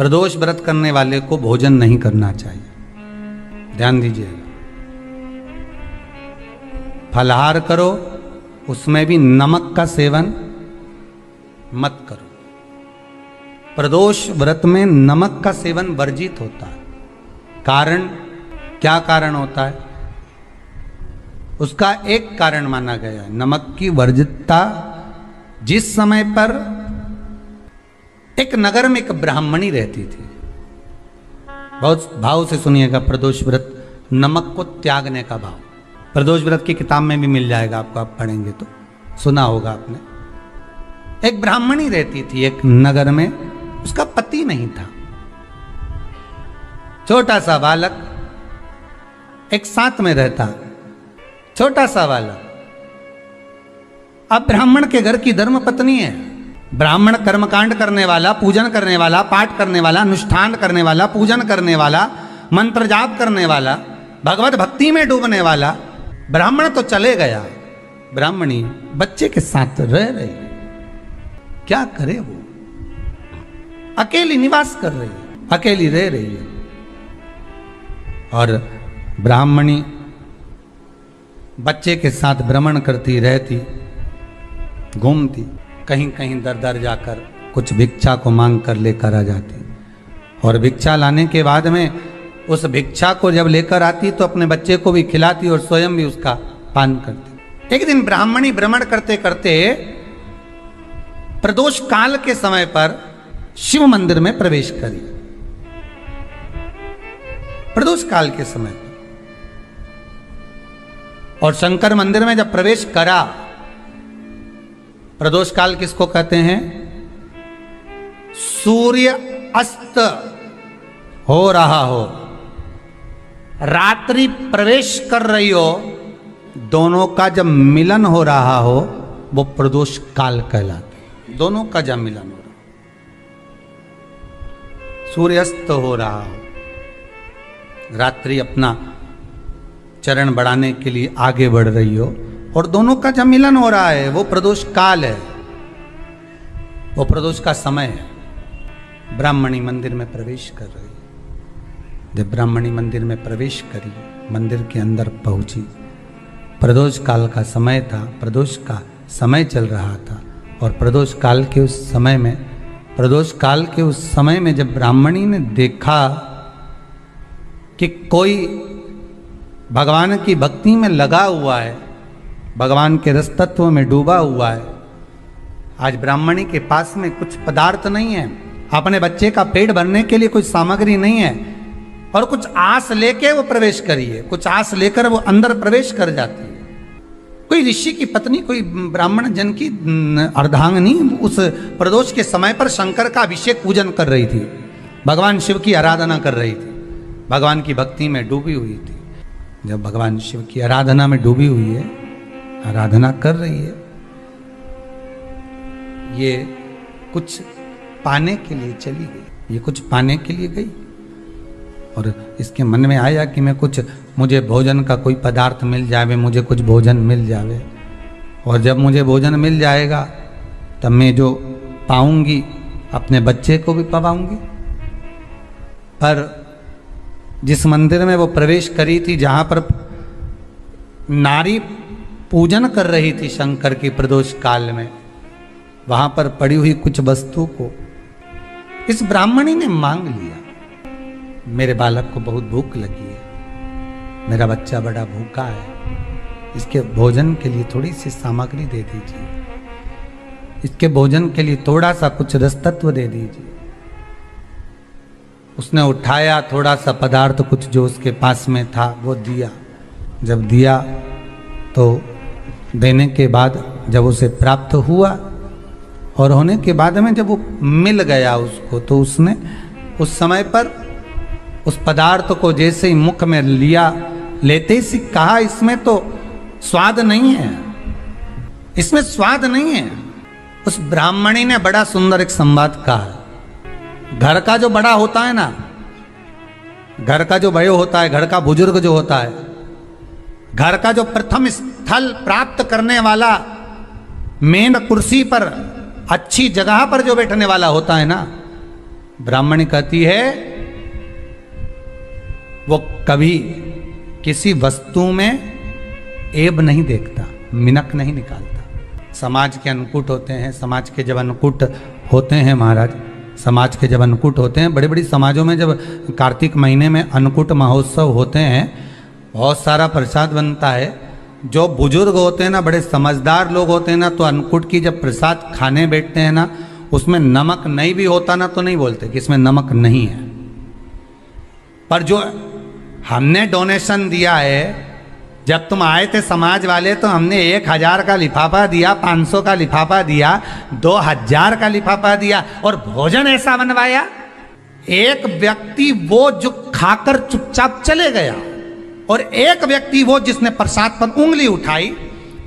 प्रदोष व्रत करने वाले को भोजन नहीं करना चाहिए, ध्यान दीजिएगा। फलाहार करो, उसमें भी नमक का सेवन मत करो। प्रदोष व्रत में नमक का सेवन वर्जित होता है। कारण, क्या कारण होता है? उसका एक कारण माना गया है नमक की वर्जितता। जिस समय पर एक नगर में एक ब्राह्मणी रहती थी, बहुत भाव से सुनिएगा, प्रदोष व्रत नमक को त्यागने का भाव। प्रदोष व्रत की किताब में भी मिल जाएगा आपको, आप पढ़ेंगे तो सुना होगा आपने। एक ब्राह्मणी रहती थी एक नगर में, उसका पति नहीं था। छोटा सा बालक एक साथ में रहता, छोटा सा बालक। अब ब्राह्मण के घर की धर्म पत्नी है, ब्राह्मण कर्मकांड करने वाला, पूजन करने वाला, पाठ करने वाला, अनुष्ठान करने वाला, पूजन करने वाला, मंत्र जाप करने वाला, भगवत भक्ति में डूबने वाला। ब्राह्मण तो चले गया, ब्राह्मणी बच्चे के साथ रह रही है। क्या करे वो? अकेली निवास कर रही है, अकेली रह रही है। और ब्राह्मणी बच्चे के साथ भ्रमण करती रहती, घूमती, कहीं कहीं दर दर जाकर कुछ भिक्षा को मांग कर लेकर आ जाती। और भिक्षा लाने के बाद में उस भिक्षा को जब लेकर आती तो अपने बच्चे को भी खिलाती और स्वयं भी उसका पान करती। एक दिन ब्राह्मणी भ्रमण करते करते प्रदोष काल के समय पर शिव मंदिर में प्रवेश करी। प्रदोष काल के समय पर, और शंकर मंदिर में जब प्रवेश करा, प्रदोष काल किसको कहते हैं? सूर्य अस्त हो रहा हो, रात्रि प्रवेश कर रही हो, दोनों का जब मिलन हो रहा हो वो प्रदोष काल कहलाता है। दोनों का जब मिलन हो रहा, सूर्यास्त हो रहा हो, रात्रि अपना चरण बढ़ाने के लिए आगे बढ़ रही हो और दोनों का जब मिलन हो रहा है, वो प्रदोष काल है, वो प्रदोष का समय है। ब्राह्मणी मंदिर में प्रवेश कर रही है। जब ब्राह्मणी मंदिर में प्रवेश करी, मंदिर के अंदर पहुंची, प्रदोष काल का समय था, प्रदोष का समय चल रहा था। और प्रदोष काल के उस समय में, प्रदोष काल के उस समय में जब ब्राह्मणी ने देखा कि कोई भगवान की भक्ति में लगा हुआ है, भगवान के रस तत्व में डूबा हुआ है। आज ब्राह्मणी के पास में कुछ पदार्थ नहीं है, अपने बच्चे का पेट भरने के लिए कोई सामग्री नहीं है, और कुछ आस लेके वो प्रवेश करी है, कुछ आस लेकर वो अंदर प्रवेश कर जाती है। कोई ऋषि की पत्नी, कोई ब्राह्मण जन की अर्धांगिनी उस प्रदोष के समय पर शंकर का अभिषेक पूजन कर रही थी, भगवान शिव की आराधना कर रही थी, भगवान की भक्ति में डूबी हुई थी। जब भगवान शिव की आराधना में डूबी हुई है, आराधना कर रही है, ये कुछ पाने के लिए चली गई, ये कुछ पाने के लिए गई और इसके मन में आया कि मैं कुछ, मुझे भोजन का कोई पदार्थ मिल जावे, मुझे कुछ भोजन मिल जावे, और जब मुझे भोजन मिल जाएगा तब मैं जो पाऊंगी अपने बच्चे को भी पाऊंगी। पर जिस मंदिर में वो प्रवेश करी थी, जहाँ पर नारी पूजन कर रही थी शंकर की प्रदोष काल में, वहाँ पर पड़ी हुई कुछ वस्तु को इस ब्राह्मणी ने मांग लिया। मेरे बालक को बहुत भूख लगी है, मेरा बच्चा बड़ा भूखा है, इसके भोजन के लिए थोड़ी सी सामग्री दे दीजिए, इसके भोजन के लिए थोड़ा सा कुछ रस तत्व दे दीजिए। उसने उठाया थोड़ा सा पदार्थ, कुछ जो उसके पास में था वो दिया। जब दिया तो देने के बाद जब उसे प्राप्त हुआ और होने के बाद में जब वो मिल गया उसको, तो उसने उस समय पर उस पदार्थ को जैसे ही मुख में लिया, लेते ही कहा, इसमें तो स्वाद नहीं है, इसमें स्वाद नहीं है। उस ब्राह्मणी ने बड़ा सुंदर एक संवाद कहा। घर का जो बड़ा होता है ना, घर का जो बड़े होता है, घर का बुजुर्ग जो होता है, घर का जो प्रथम स्थल प्राप्त करने वाला, मेन कुर्सी पर, अच्छी जगह पर जो बैठने वाला होता है ना, ब्राह्मणी कहती है वो कभी किसी वस्तु में ऐब नहीं देखता, मिनक नहीं निकालता। समाज के अन्नकूट होते हैं, समाज के जब अन्नकूट होते हैं महाराज, समाज के जब अन्नकूट होते हैं, बड़ी बड़ी समाजों में जब कार्तिक महीने में अन्नकूट महोत्सव होते हैं, बहुत सारा प्रसाद बनता है। जो बुजुर्ग होते हैं ना, बड़े समझदार लोग होते हैं ना, तो अन्नकूट की जब प्रसाद खाने बैठते हैं ना, उसमें नमक नहीं भी होता ना तो नहीं बोलते कि इसमें नमक नहीं है। पर जो हमने डोनेशन दिया है, जब तुम आए थे समाज वाले तो हमने 1000 का लिफाफा दिया, 500 का लिफाफा दिया, 2000 का लिफाफा दिया और भोजन ऐसा बनवाया। एक व्यक्ति वो जो खाकर चुपचाप चले गया और एक व्यक्ति वो जिसने प्रसाद पर उंगली उठाई।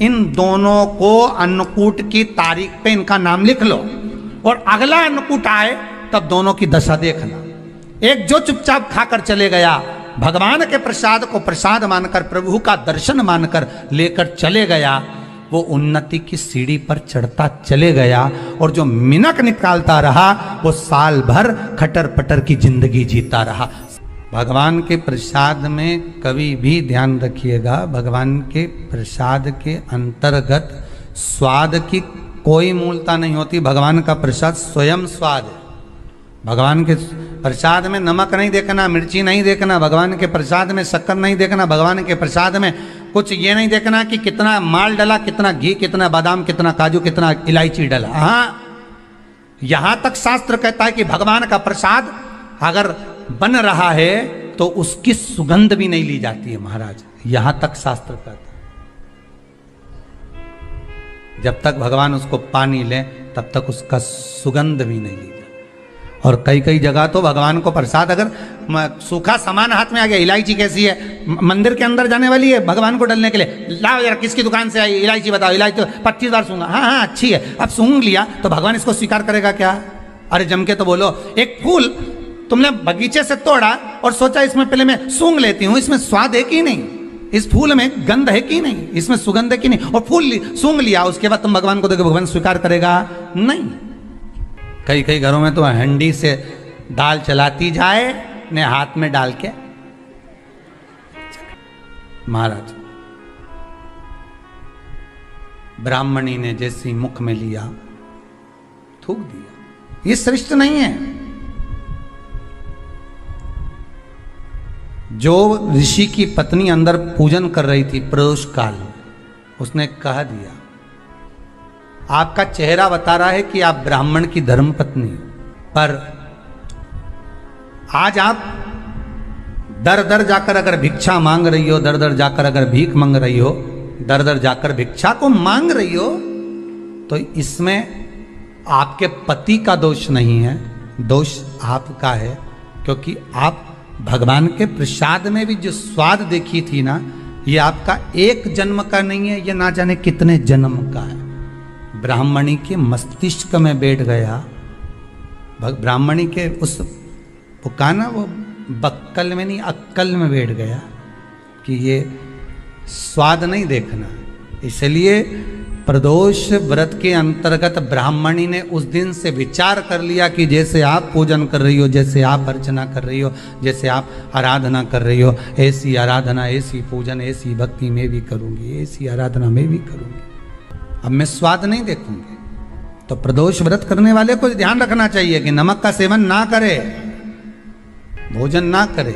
इन दोनों को अन्नकूट की तारीख पे इनका नाम लिख लो और अगला अन्नकूट आए तब दोनों की दशा देखना। एक जो चुपचाप खाकर चले गया, भगवान के प्रसाद को प्रसाद मानकर, प्रभु का दर्शन मानकर लेकर चले गया, वो उन्नति की सीढ़ी पर चढ़ता चले गया। और जो मिनक निकालता रहा वो साल भर खटर पटर की जिंदगी जीता रहा। भगवान के प्रसाद में कभी भी ध्यान रखिएगा, भगवान के प्रसाद के अंतर्गत स्वाद की कोई मूलता नहीं होती। भगवान का प्रसाद स्वयं स्वाद है। भगवान के प्रसाद में नमक नहीं देखना, मिर्ची नहीं देखना, भगवान के प्रसाद में शक्कर नहीं देखना, भगवान के प्रसाद में कुछ ये नहीं देखना कि कितना माल डला, कितना घी, कितना बादाम, कितना काजू, कितना इलायची डला। हाँ, यहां तक शास्त्र कहता है कि भगवान का प्रसाद अगर बन रहा है तो उसकी सुगंध भी नहीं ली जाती है महाराज। यहां तक शास्त्र कहता है। जब तक भगवान उसको पानी ले तब तक उसका सुगंध भी नहीं ली जाती। और कई कई जगह तो भगवान को प्रसाद अगर सूखा सामान हाथ में आ गया, इलायची कैसी है, मंदिर के अंदर जाने वाली है भगवान को डलने के लिए, लाओ जरा किसकी दुकान से आई इलायची बताओ, इलायची 25 बार सूंघा, हाँ हाँ अच्छी है, अब सूंघ लिया तो भगवान इसको स्वीकार करेगा क्या? अरे जम के तो बोलो। एक फूल तुमने बगीचे से तोड़ा और सोचा इसमें पहले मैं सूंघ लेती हूं, इसमें स्वाद है कि नहीं, इस फूल में गंध है कि नहीं, इसमें सुगंध है कि नहीं, और फूल सूंघ लिया, उसके बाद तुम भगवान को देखो, भगवान स्वीकार करेगा नहीं। कई कई घरों में तो हंडी से दाल चलाती जाए ने हाथ में डाल के। महाराज ब्राह्मणी ने जैसी मुख में लिया थूक दिया। ये श्रेष्ठ नहीं है। जो ऋषि की पत्नी अंदर पूजन कर रही थी प्रदोष काल, उसने कह दिया, आपका चेहरा बता रहा है कि आप ब्राह्मण की धर्म पत्नी, पर आज आप दर दर जाकर अगर भिक्षा मांग रही हो, दर दर जाकर अगर भीख मांग रही हो, दर दर जाकर भिक्षा को मांग रही हो, तो इसमें आपके पति का दोष नहीं है, दोष आपका है। क्योंकि आप भगवान के प्रसाद में भी जो स्वाद देखी थी ना, ये आपका एक जन्म का नहीं है, ये ना जाने कितने जन्म का है। ब्राह्मणी के मस्तिष्क में बैठ गया, ब्राह्मणी के उस वो कहा ना, वो बक्कल में नहीं अक्कल में बैठ गया कि ये स्वाद नहीं देखना। इसलिए प्रदोष व्रत के अंतर्गत ब्राह्मणी ने उस दिन से विचार कर लिया कि जैसे आप पूजन कर रही हो, जैसे आप अर्चना कर रही हो, जैसे आप आराधना कर रही हो, ऐसी आराधना, ऐसी पूजन, ऐसी भक्ति मैं भी करूँगी, ऐसी आराधना मैं भी करूँगी। अब मैं स्वाद नहीं देखूंगी। तो प्रदोष व्रत करने वाले को ध्यान रखना चाहिए कि नमक का सेवन ना करे, भोजन ना करे,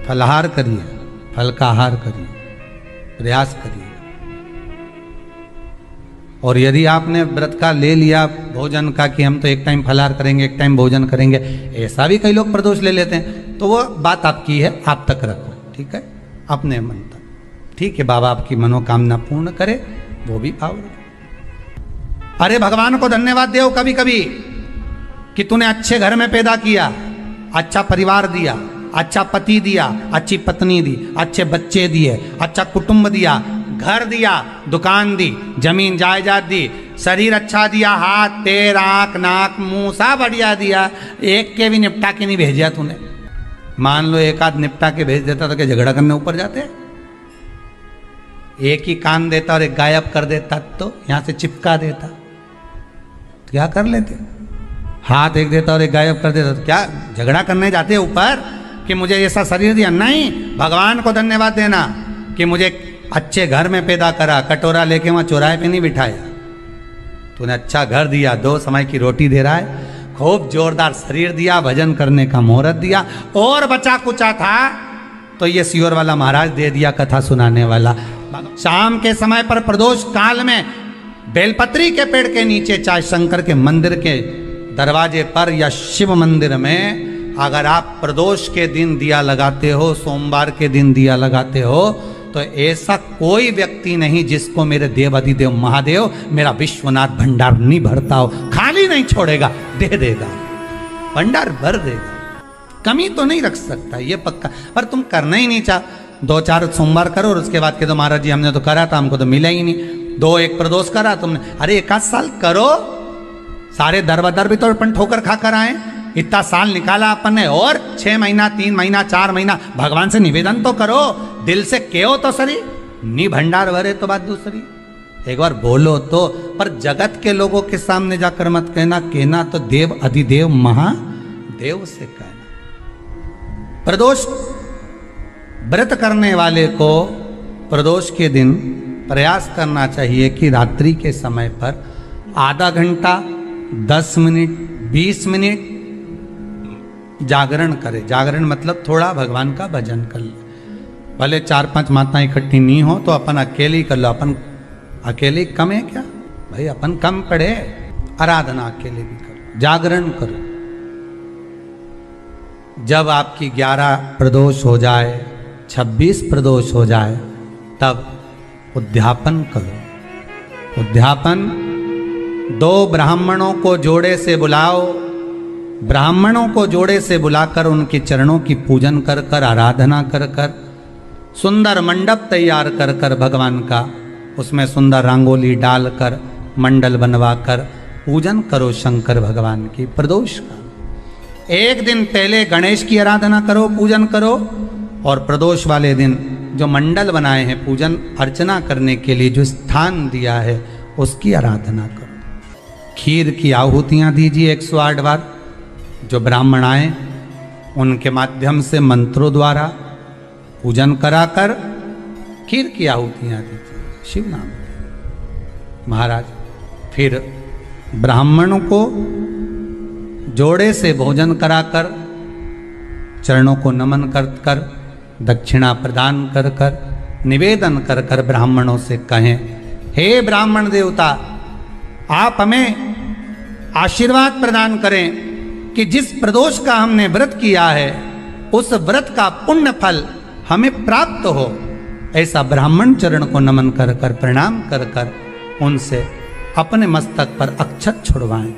फलाहार करिए, फल का आहार करिए, प्रयास करिए। और यदि आपने व्रत का ले लिया भोजन का कि हम तो एक टाइम फलाहार करेंगे, एक टाइम भोजन करेंगे, ऐसा भी कई लोग प्रदोष ले लेते हैं, तो वो बात आपकी है, आप तक रखो, ठीक है, अपने मन तक। ठीक है, बाबा आपकी मनोकामना पूर्ण करे, वो भी भाव रखो। अरे भगवान को धन्यवाद दो कभी कभी कि तूने अच्छे घर में पैदा किया, अच्छा परिवार दिया, अच्छा पति दिया, अच्छी पत्नी दी, अच्छे बच्चे दिए, अच्छा कुटुंब दिया, घर दिया, दुकान दी, जमीन जायदाद दी, शरीर अच्छा दिया, हाथ पैर आंख नाक मुंह सब बढ़िया दिया, एक के भी निपटा के नहीं भेजा तूने। मान लो एक आध निपटा के भेज देता तो क्या झगड़ा करने ऊपर जाते? एक ही कान देता और एक गायब कर देता तो यहां से चिपका देता, क्या कर लेते? हाथ एक देता और एक गायब कर देता। तो क्या झगड़ा करने जाते हैं ऊपर कि मुझे ऐसा शरीर दिया? नहीं, भगवान को धन्यवाद देना कि मुझे अच्छे घर में पैदा करा, कटोरा लेके वहां चौराहे पे नहीं बिठाया। तूने अच्छा घर दिया, 2 समय की रोटी दे रहा है, खूब जोरदार शरीर दिया, भजन करने का मुहूर्त दिया, और बचा कुचा था तो ये सियोर वाला महाराज दे दिया, कथा सुनाने वाला। शाम के समय पर प्रदोष काल में बेलपत्री के पेड़ के नीचे, चाहे शंकर के मंदिर के दरवाजे पर या शिव मंदिर में, अगर आप प्रदोष के दिन दिया लगाते हो, सोमवार के दिन दिया लगाते हो, तो ऐसा कोई व्यक्ति नहीं जिसको मेरे देवाधिदेव महादेव, मेरा विश्वनाथ भंडार नहीं भरता हो। खाली नहीं छोड़ेगा, दे देगा, भंडार भर देगा, कमी तो नहीं रख सकता, ये पक्का। पर तुम करना ही नहीं चाह, 2-4 सोमवार करो और उसके बाद के तो महाराज जी हमने तो करा था, हमको तो मिला ही नहीं। 2-1 प्रदोष करा तुमने, अरे 1 साल करो, सारे दरबदर भी तो अपन ठोकर खा कर आए, इतना साल निकाला अपन ने, और 6 महीना 3 महीना 4 महीना भगवान से निवेदन तो करो, दिल से कहो तो सरी, नी भंडार भरे तो बात दूसरी, एक बार बोलो तो। पर जगत के लोगों के सामने जाकर मत कहना, कहना तो देव अधिदेव महादेव से कहना। प्रदोष व्रत करने वाले को प्रदोष के दिन प्रयास करना चाहिए कि रात्रि के समय पर आधा घंटा, 10 मिनट, 20 मिनट जागरण करे। जागरण मतलब थोड़ा भगवान का भजन कर ले। भले 4-5 माताएं इकट्ठी नहीं हो तो अपन अकेले ही कर लो। अपन अकेले कम है क्या भाई? अपन कम पड़े, आराधना अकेले भी करो, जागरण करो। जब आपकी 11 प्रदोष हो जाए, 26 प्रदोष हो जाए, तब उद्यापन करो। उद्यापन 2 ब्राह्मणों को जोड़े से बुलाओ, ब्राह्मणों को जोड़े से बुलाकर उनके चरणों की पूजन कर कर, आराधना कर कर, सुंदर मंडप तैयार कर कर भगवान का, उसमें सुंदर रंगोली डालकर, मंडल बनवाकर पूजन करो शंकर भगवान की प्रदोष का। एक दिन पहले गणेश की आराधना करो, पूजन करो, और प्रदोष वाले दिन जो मंडल बनाए हैं पूजन अर्चना करने के लिए, जो स्थान दिया है, उसकी आराधना करो। खीर की आहुतियाँ दीजिए 108 बार। जो ब्राह्मण आए उनके माध्यम से मंत्रों द्वारा पूजन कराकर खीर की आहुतियाँ दीजिए शिव नाम महाराज। फिर ब्राह्मणों को जोड़े से भोजन कराकर, चरणों को नमन कर कर, दक्षिणा प्रदान कर कर, निवेदन कर कर ब्राह्मणों से कहें, हे ब्राह्मण देवता, आप हमें आशीर्वाद प्रदान करें कि जिस प्रदोष का हमने व्रत किया है, उस व्रत का पुण्य फल हमें प्राप्त हो। ऐसा ब्राह्मण चरण को नमन कर कर, प्रणाम कर कर उनसे अपने मस्तक पर अक्षत छुड़वाएं।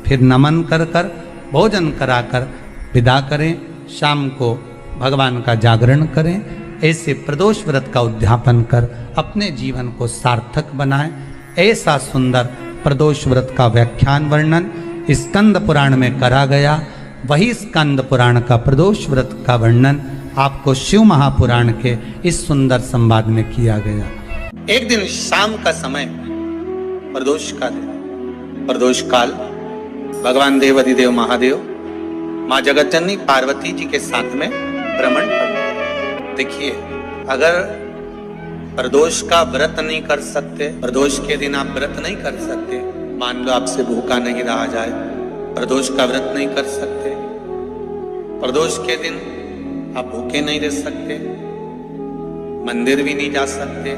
फिर नमन कर कर, भोजन कराकर विदा करें। शाम को भगवान का जागरण करें। ऐसे प्रदोष व्रत का उद्यापन कर अपने जीवन को सार्थक बनाएं। ऐसा सुंदर प्रदोष व्रत का व्याख्यान वर्णन स्कंद पुराण में करा गया। वही स्कंद पुराण का प्रदोष व्रत का वर्णन आपको शिव महापुराण के इस सुंदर संवाद में किया गया। एक दिन शाम का समय, प्रदोष का दिन, प्रदोष काल, भगवान देव अधिदेव महादेव माँ जगत जननी पार्वती जी के साथ में भ्रमण कर। देखिए, अगर प्रदोष का व्रत नहीं कर सकते, प्रदोष के दिन आप व्रत नहीं कर सकते, मान लो आपसे भूखा नहीं रहा जाए, प्रदोष का व्रत नहीं कर सकते, प्रदोष के दिन आप भूखे नहीं रह सकते, मंदिर भी नहीं जा सकते,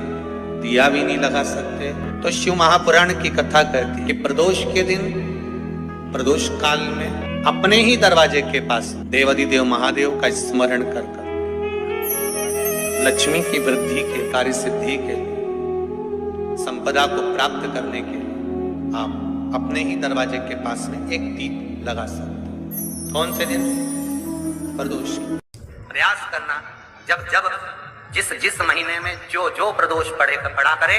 दिया भी नहीं लगा सकते, तो शिव महापुराण की कथा कहती है कि प्रदोष के दिन, प्रदोष काल में अपने ही दरवाजे के पास देवाधिदेव महादेव का स्मरण कर कर लक्ष्मी की वृद्धि के, कार्य सिद्धि के, संपदा को प्राप्त करने के लिए आप अपने ही दरवाजे के पास में एक दीप लगा सकते हैं। कौन से दिन? प्रदोष। प्रयास करना, जब जब जिस महीने में जो प्रदोष पड़ा करे,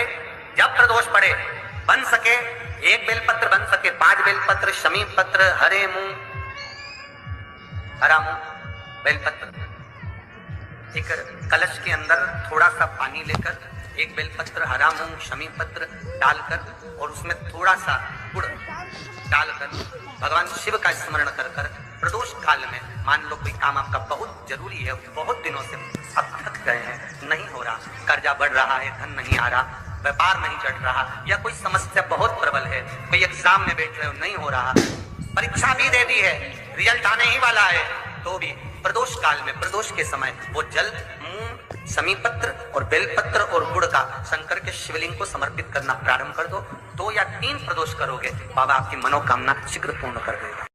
जब प्रदोष पड़े, बन सके 1 बेलपत्र, बन सके 5 बेलपत्र, शमी पत्र, हरा मूंग बेलपत्र, एक कलश के अंदर थोड़ा सा पानी लेकर 1 बेलपत्र, हरा मूंग, शमी पत्र डालकर और उसमें थोड़ा सा गुड़ डालकर भगवान शिव का स्मरण कर कर प्रदोष काल में मान लो कोई काम आपका बहुत जरूरी है, बहुत दिनों से आप थक गए हैं, नहीं हो रहा, कर्जा बढ़ रहा है, धन नहीं आ रहा, व्यापार नहीं चढ़ रहा, या कोई समस्या बहुत प्रबल है, कोई एग्जाम में बैठ रहे हो नहीं हो रहा, परीक्षा भी दे दी है, रिजल्ट आने ही वाला है, तो भी प्रदोष काल में प्रदोष के समय वो जल, मूंग, समीपत्र और बेलपत्र और गुड़ का शंकर के शिवलिंग को समर्पित करना प्रारंभ कर दो। 2 या 3 प्रदोष करोगे, बाबा आपकी मनोकामना शीघ्र पूर्ण कर देगा।